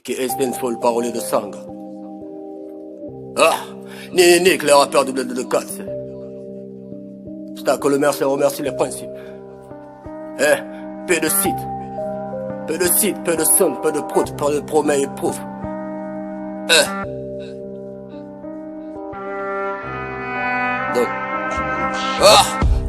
Qui est une folle parole de sang. Ah, Nick, les rappeurs du bled de 4. C'est que le maire, c'est remercier les principes. Peu de sites, peu de son, peu de prout, peu de promets et proof. Donc,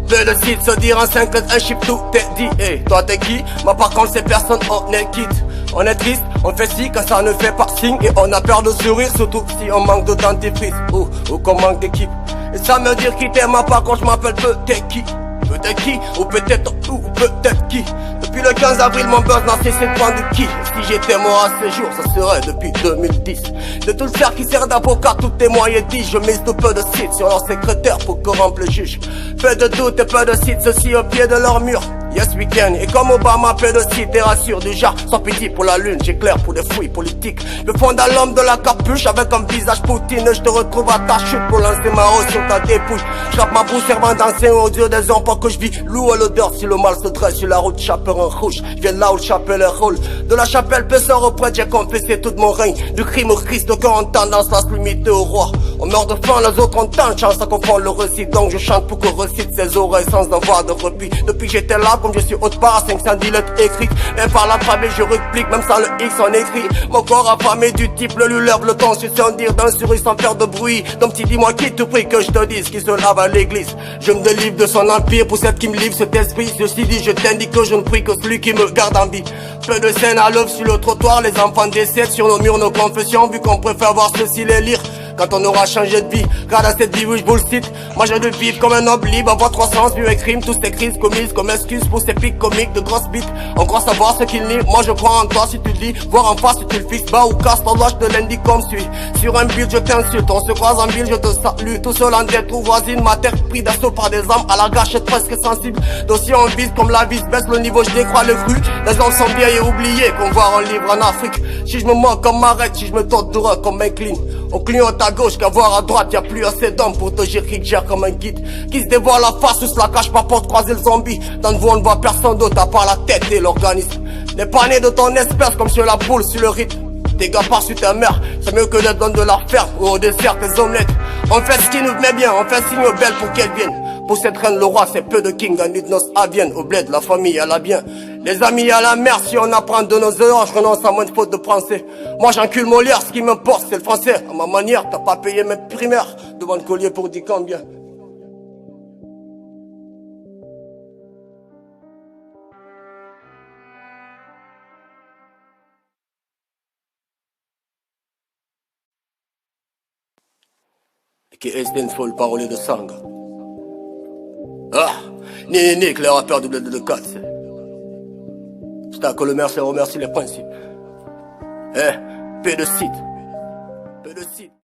peu de sites, se dire en 5 lettres, un chip, tout est dit. Toi t'es qui? Moi par contre c'est personne, on est quitte. On est triste, on fait ci quand ça ne fait pas signe. Et on a peur de sourire, surtout si on manque de dentifrice ou qu'on manque d'équipe. Et ça me dire qui t'aime par contre je m'appelle peut-être qui. Peut-être qui, ou peut-être qui. Depuis le 15 avril mon buzz n'a cessé de prendre qui. Si j'étais mort à ce jour, ça serait depuis 2010. De tout le faire qui sert d'avocat, tout témoin est dit. Je mise de peu de sites sur leur secrétaire pour corrompre le juge. Peu de doute et peu de sites, ceux-ci au pied de leur mur. Yes we can, et comme Obama, peu de sites et rassure du genre, sans pitié pour la lune, j'éclaire pour des fouilles politiques. Je fonde à l'homme de la capuche avec un visage poutine. Je te retrouve à ta chute pour lancer ma rose sur ta dépouille. J'rappe ma bouche servant d'ancien au dieu des hommes pour que je vis l'eau à l'odeur. Si le mal se dresse sur la route, chaperon rouge. Je viens là où le chapelle roule. De la chapelle pêcheur au prêtre, j'ai confessé tout mon règne. Du crime au Christ, aucun en tendance à se limiter au roi. On meurt de faim, les autres ont tant de chance à comprendre le récit. Donc je chante pour qu'on recite ses oreilles sans avoir de repli. Depuis que j'étais là, comme je suis haute part à 510 lettres écrites. Même par la travée, je réplique, même sans le X en écrit. Mon corps affamé du type, le lui lève le temps, c'est sans dire d'un souris sans faire de bruit. Donc si dis-moi qui te prie que je te dise qui se lave à l'église. Je me délivre de son empire pour celle qui me livre cet esprit. Ceci dit, je t'indique que je ne prie que celui qui me garde en vie. Peu de scènes à l'œuvre sur le trottoir, les enfants décèdent sur nos murs, nos confessions, vu qu'on préfère voir ceci les lire. Quand on aura changé de vie, car dans cette vie où je bullshit, moi je dois vivre comme un homme libre, avoir 3 sens, vu mes crimes, tous ces crises commises comme excuse pour ces pics comiques de grosses bites. On croit savoir ce qu'il nie, moi je crois en toi si tu le dis, voir en face si tu le fixes bas ou casse ton doigt, je te l'indique comme suit. Sur un build je t'insulte, on se croise en ville, je te salue, tout seul en tête ou voisine, ma terre pris d'assaut par des armes à la gâchette presque sensible. Dossier on vise comme la vis, baisse le niveau, je décrois le cru, les hommes sont vieilles et oubliés, qu'on voit un livre en Afrique. Si je me moque comme m'arrête, si je me torture comme incline, on clignote à gauche qu'à voir à droite, y'a plus assez d'hommes pour te gérer qui gère comme un guide. Qui se dévoile la face ou se la cache pas pour croiser le zombie. Dans le on ne voit personne d'autre à part la tête et l'organisme. N'est pas né de ton espèce comme sur la boule sur le rythme. Tes gars par sur ta mère, c'est mieux que d'être dans de la ferme ou au dessert tes omelettes. On fait ce qui nous met bien, on fait signe aux belles pour qu'elles viennent. Pour cette reine le roi c'est peu de king, en nuit de noces à Vienne. Au bled la famille elle a bien, les amis à la mer. Si on apprend de nos erreurs, je renonce à moins de fautes de français. Moi j'encule Molière, ce qui m'importe c'est le français. À ma manière, t'as pas payé mes primaires devant le collier pour dire combien. Qui est une folle parole de sang. Nick, les rappeurs du bled de 4. C'est que le maire, c'est remercier les principes. Peu de sites.